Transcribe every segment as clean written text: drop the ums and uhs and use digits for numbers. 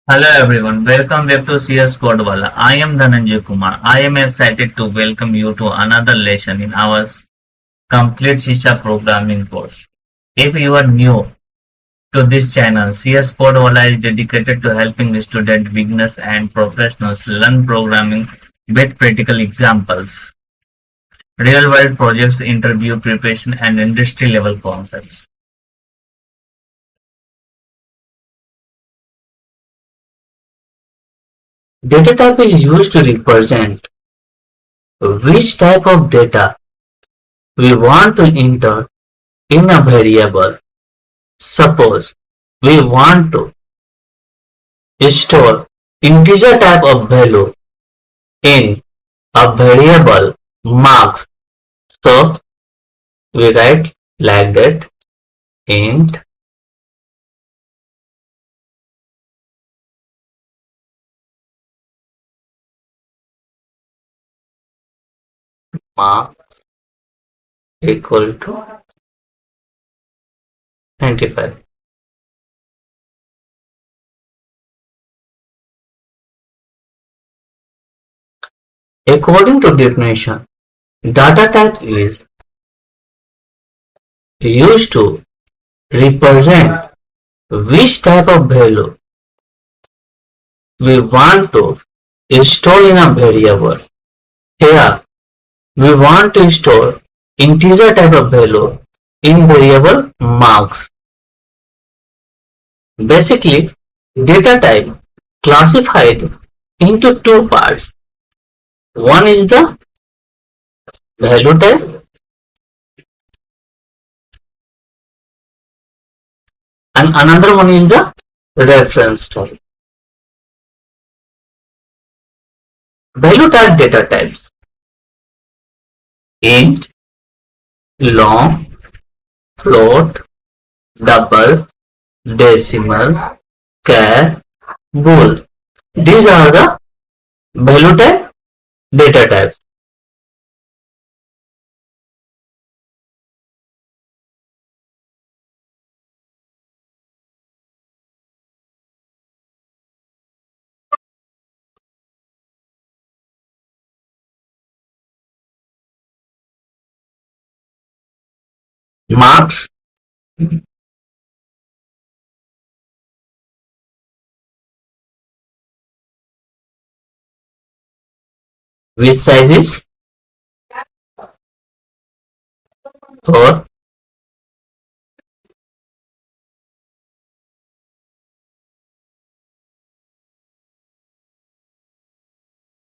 Hello everyone, welcome back to CS Codewala. I am Dhananjay Kumar. I am excited to welcome you to another lesson in our complete C# programming course. If you are new to this channel, CS Codewala is dedicated to helping students, beginners and professionals learn programming with practical examples, real-world projects, interview preparation and industry-level concepts. Data type is used to represent which type of data we want to enter in a variable. Suppose we want to store integer type of value in a variable marks. So we write like that: int marks equal to 95. According to definition, data type is used to represent which type of value we want to store in a variable. Here we want to store integer type of value in variable marks. Basically, data type classified into two parts. One is the value type and another one is the reference type. Value type data types: int, long, float, double, decimal, char, bool. These are the value type data types. Marks, which sizes or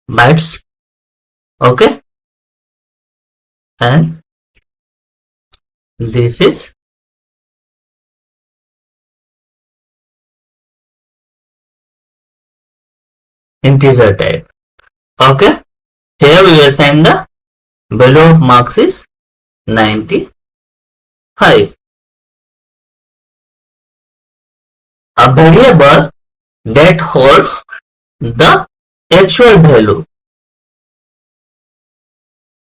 bytes, okay, and this is integer type, okay. Here we will send the value of marks is 95. A variable that holds the actual value,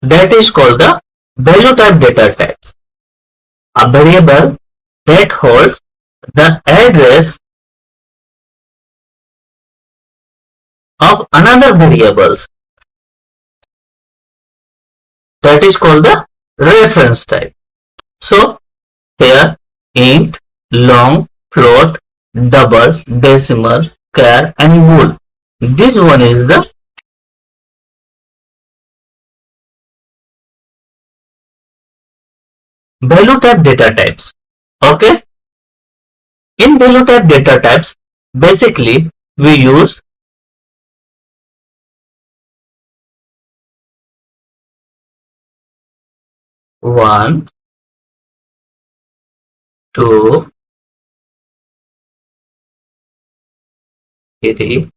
that is called the value type data types. A variable that holds the address of another variables, that is called the reference type. So here int, long, float, double, decimal, char and bool. This one is the value type data types, okay. In value type data types, basically we use one, two, three,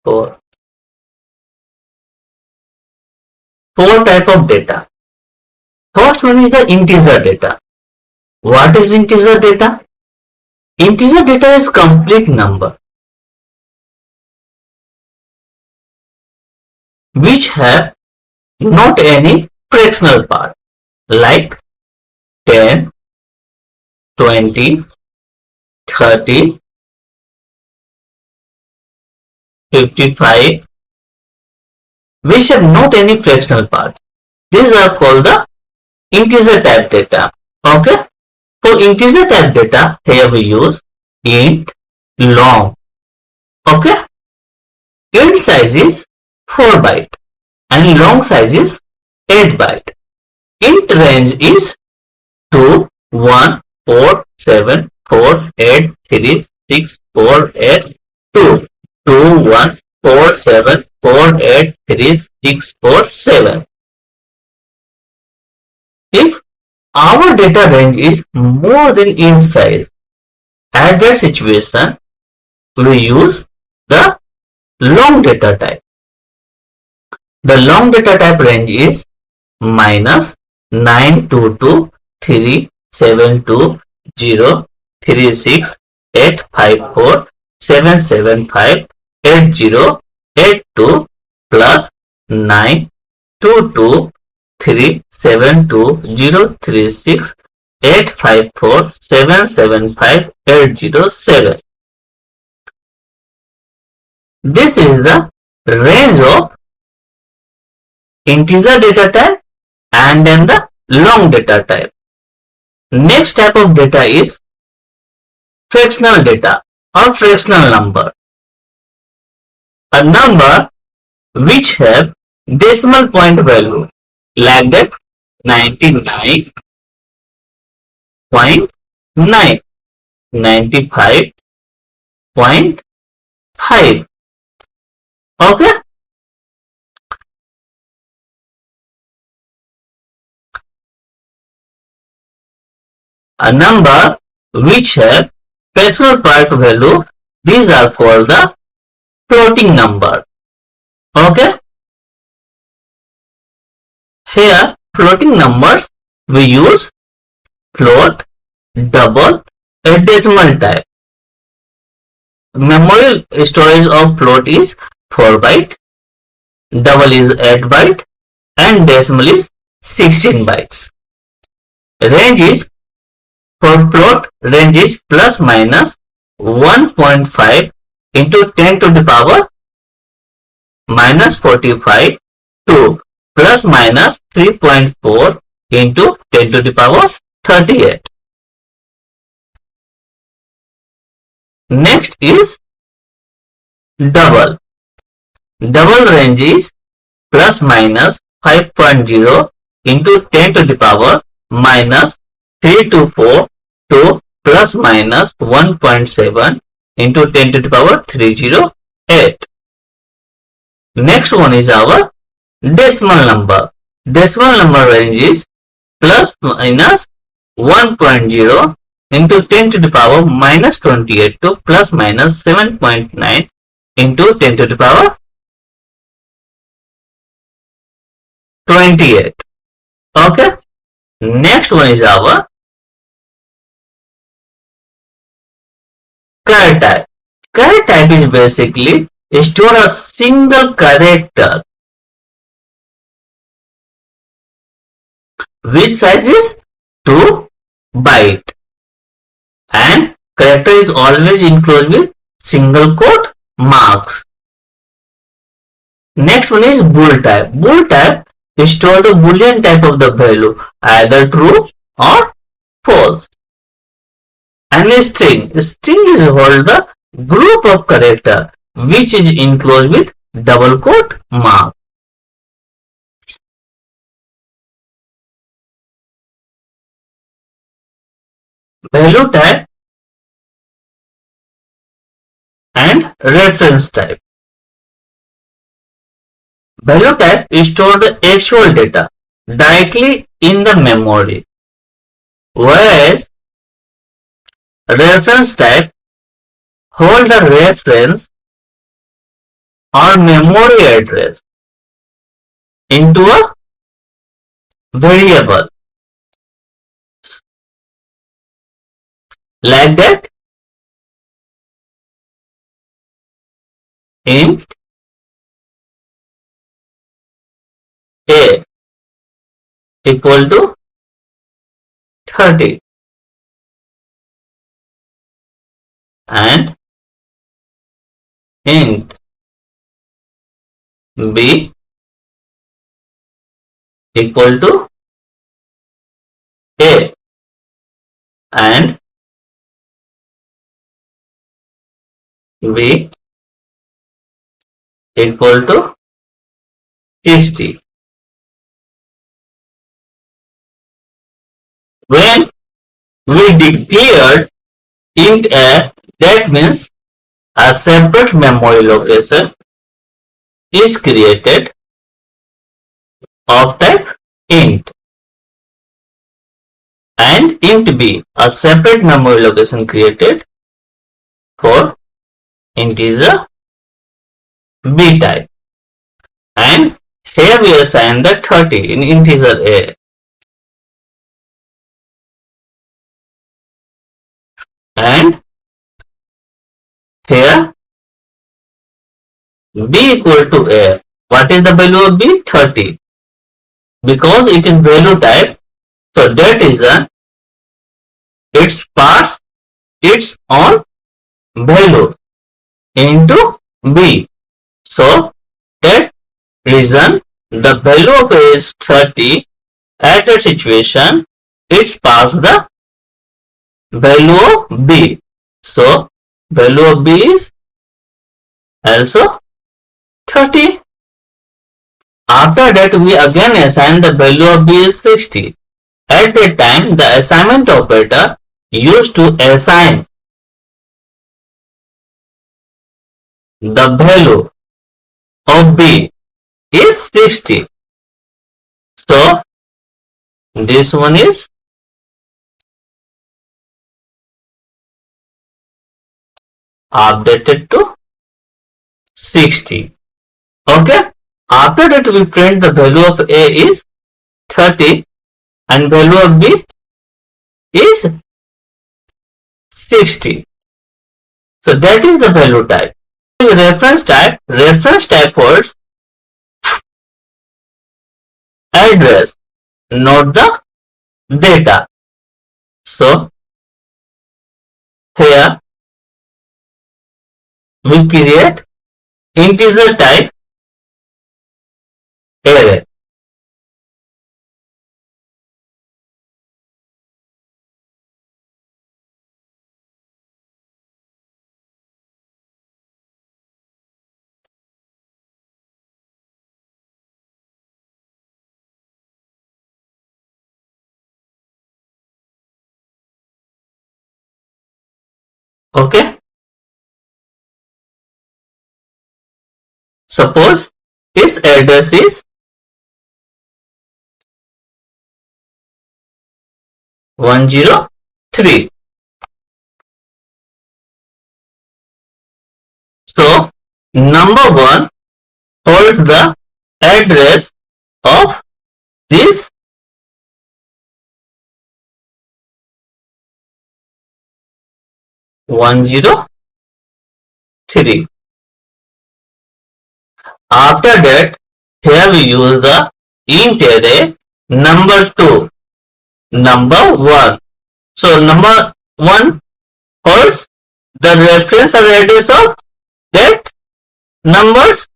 four. Four type of data. First one is the integer data. What is integer data? Integer data is complete number which have not any fractional part like 10, 20, 30, 55, which have not any fractional part. These are called the integer type data. Okay. For integer type data, here we use int long. Okay. Int size is 4 byte and long size is 8 byte. Int range is 2, 1, 4, 7, 4, 8, 3, 6, 4, 8, 2. 2, 1, 4, 7, 4, 8, 3, 6, 4, 7. If our data range is more than int size, at that situation, we use the long data type. The long data type range is minus 9223720368547758082 plus 9223720368547758087. This is the range of integer data type and then the long data type. Next type of data is fractional data or fractional number. A number which have decimal point value like that 99.9, 95.5. Okay. A number which have fractional part value, these are called the floating number. Okay. Here floating numbers we use float, double, and decimal type. Memory storage of float is 4 byte, double is 8 byte, and decimal is 16 bytes. Range is for float, range is plus minus 1.5 into 10 to the power minus 45 to plus minus 3.4 into 10 to the power 38. Next is double. Double range is plus minus 5.0 into 10 to the power minus 3 to 4 to plus minus 1.7 into 10 to the power 308. Next one is our decimal number. Decimal number range is plus minus 1.0 into 10 to the power minus 28 to plus minus 7.9 into 10 to the power 28. Okay. Next one is our char type. Char type is basically store a single character which size is 2 byte and character is always enclosed with single quote marks. Next one is bool type. Bool type store the boolean type of the value, either true or false. And a string. A string is hold the group of character which is enclosed with double quote mark. Value type and reference type. Value type store the actual data directly in the memory, whereas reference type hold the reference or memory address into a variable like that int a equal to 30 and int B equal to A and B equal to 60. When we declared int A, that means a separate memory location is created of type int, and int B, a separate memory location created for integer B type, and here we assign the 30 in integer A. And here B equal to A. What is the value of B? 30. Because it is value type, so that is its pass its own value into B. So that reason the value of A is 30. At that situation, it's pass the value of B. So value of B is also 30. After that, we again assign the value of B is 60. At that time, the assignment operator used to assign the value of B is 60. So this one is updated to 60. Okay. After that, we print the value of A is 30 and value of B is 60. So that is the value type. Reference type holds address, not the data. So here we create integer type array. Okay. Suppose its address is 103. So number 1 holds the address of this 103. After that, here we use the int array number 2, number 1. So number 1 holds the reference or address of that numbers.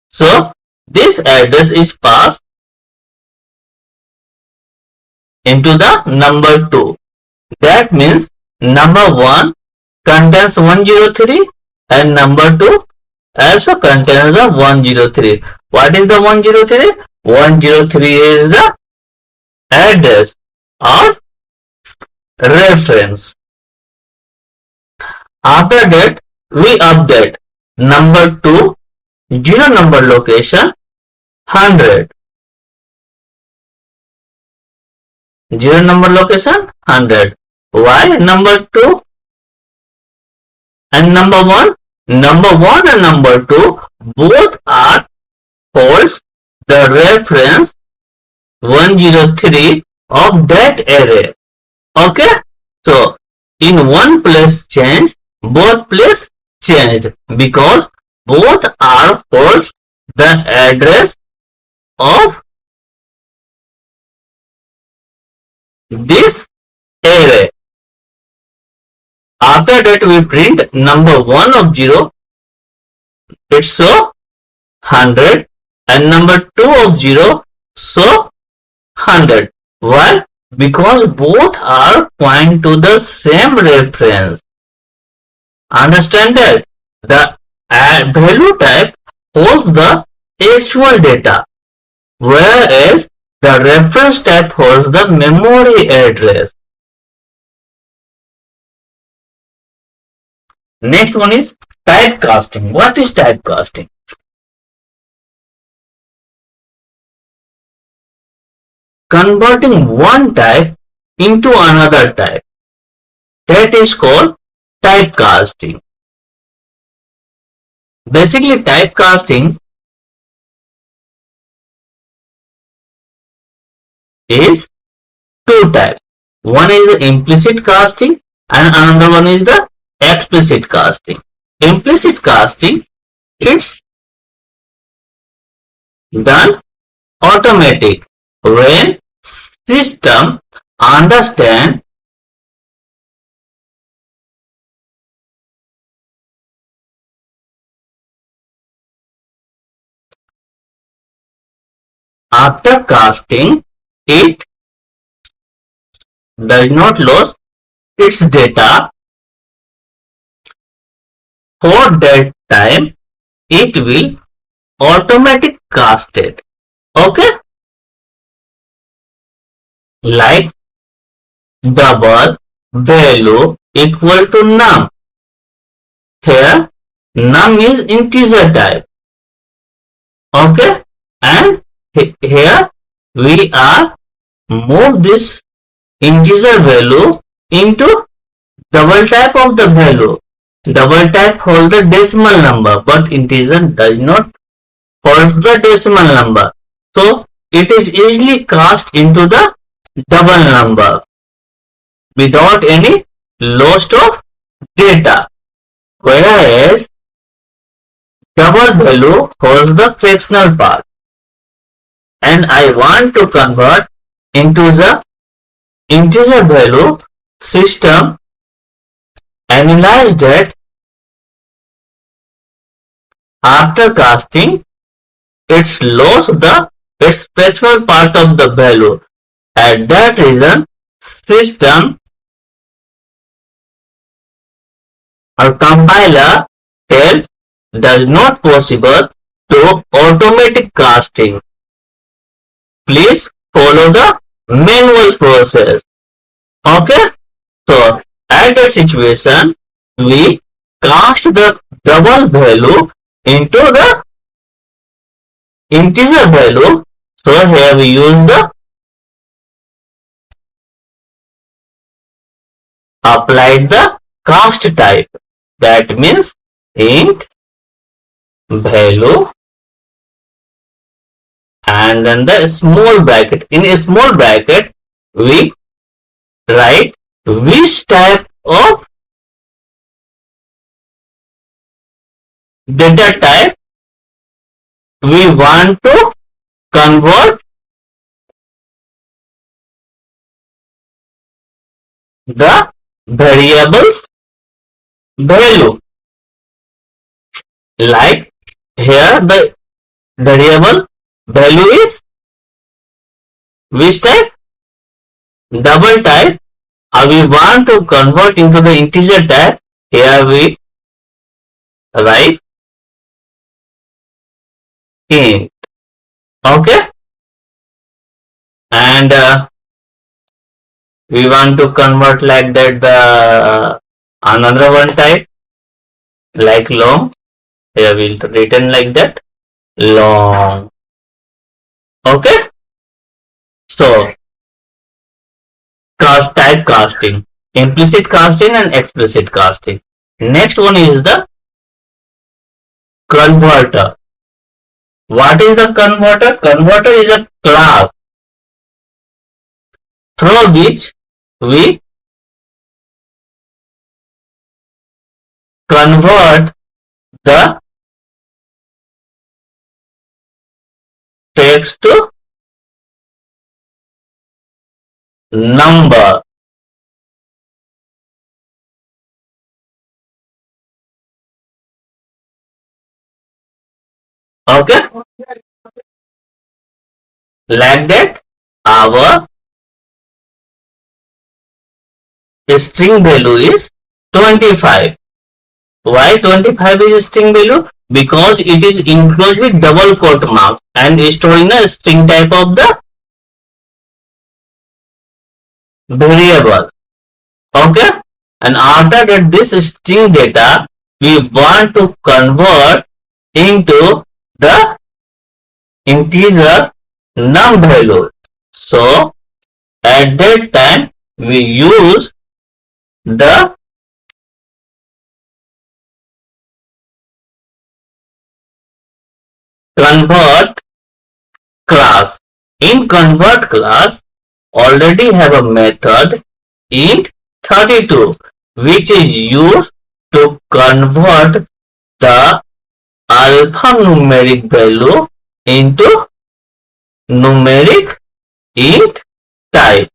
So this address is passed into the number 2. That means number 1 contains 103 and number 2 also contains the 103. What is the 103? 103 is the address or reference. After that, we update number 2 0 number location 100. 0 number location 100. Why number 2 and number 1? Number 1 and number 2 both are holds the reference 103 of that array. Okay. So in one place change, both place changed because both are holds the address of this array. After that, we print number 1 of 0. It's so 100 and number 2 of 0, so 100. Why? Because both are point to the same reference. Understand that? The value type holds the actual data, whereas the reference type holds the memory address. Next one is typecasting. What is typecasting? Converting one type into another type. That is called typecasting. Basically, typecasting is two types. One is the implicit casting and another one is the explicit casting. Implicit casting, it's done automatic when system understand after casting it does not lose its data. For that time it will automatic cast it. Okay, like double value equal to num. Here num is integer type. Okay, and here we are move this integer value into double type of the value. Double type holds the decimal number, but integer does not hold the decimal number. So it is easily cast into the double number without any loss of data. Whereas double value holds the fractional part. And I want to convert into the integer value, system analyze that after casting it's lost its fractional part of the value. At that reason system or compiler tell does not possible to automatic casting. Please follow the manual process. Okay, so at that situation we cast the double value into the integer value. So here we use the applied the cast type. That means int value and then the small bracket. In a small bracket we write which type of data type we want to convert the variables value. Like here the variable value is which type? Double type. We want to convert into the integer type. Here we write int. Okay, and we want to convert like that the another one type like long. Here we'll written like that long. Okay, so type casting, implicit casting and explicit casting. Next one is the converter. What is the converter? Converter is a class through which we convert the text to number. Okay, Like that, our string value is 25. Why 25 is string value? Because it is enclosed with double quote marks and stored in a string type of the variable. Okay, and after that, this string data we want to convert into the integer num value. So at that time we use the convert class. In convert class already have a method int32 which is used to convert the alphanumeric value into numeric int type.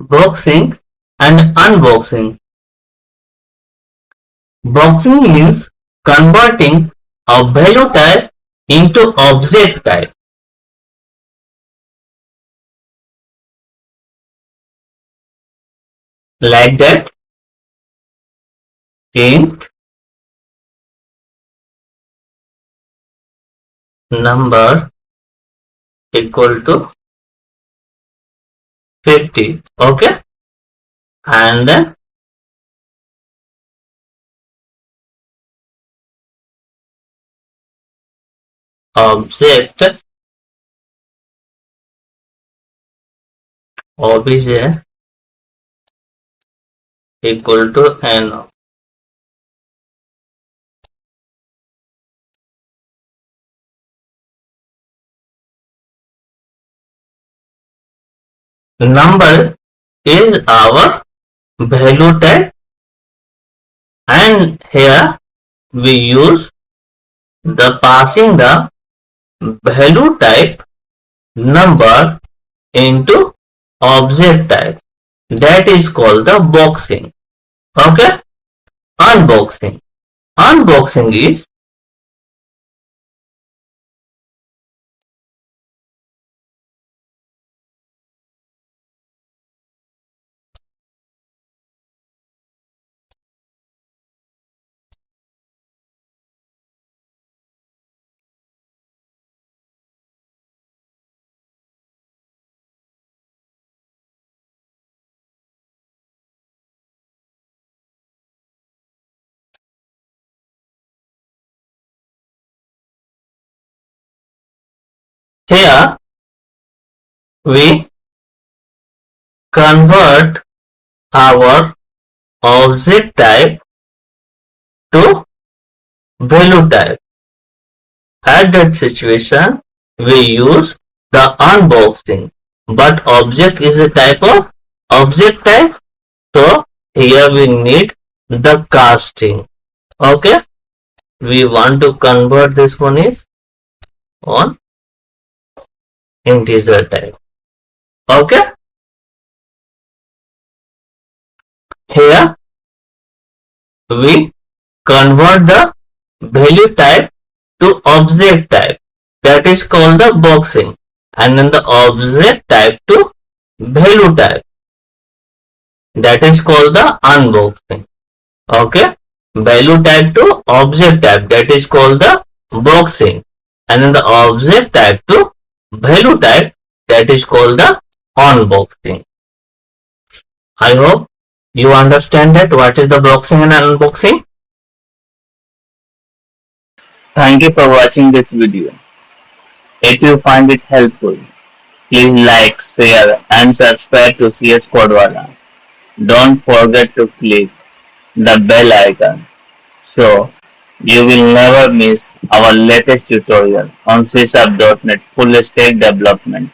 Boxing and unboxing. Boxing means converting a value type into object type. Like that, int number equal to 50. Okay, and then object obj equal to n. Number is our value type, and here we use the passing the value type number into object type. That is called the boxing. Okay, unboxing. Unboxing is here we convert our object type to value type. At that situation, we use the unboxing, but object is a type of object type, so here we need the casting. Okay, we want to convert this one is on integer type. Okay, here we convert the value type to object type, that is called the boxing, and then the object type to value type, that is called the unboxing. Okay, value type to object type, that is called the boxing, and then the object type to value type, that is called the unboxing. I hope you understand that what is the boxing and unboxing. Thank you for watching this video. If you find it helpful, please like, share and subscribe to CS Codewala. Don't forget to click the bell icon so you will never miss our latest tutorial on C#.NET Full Stack Development.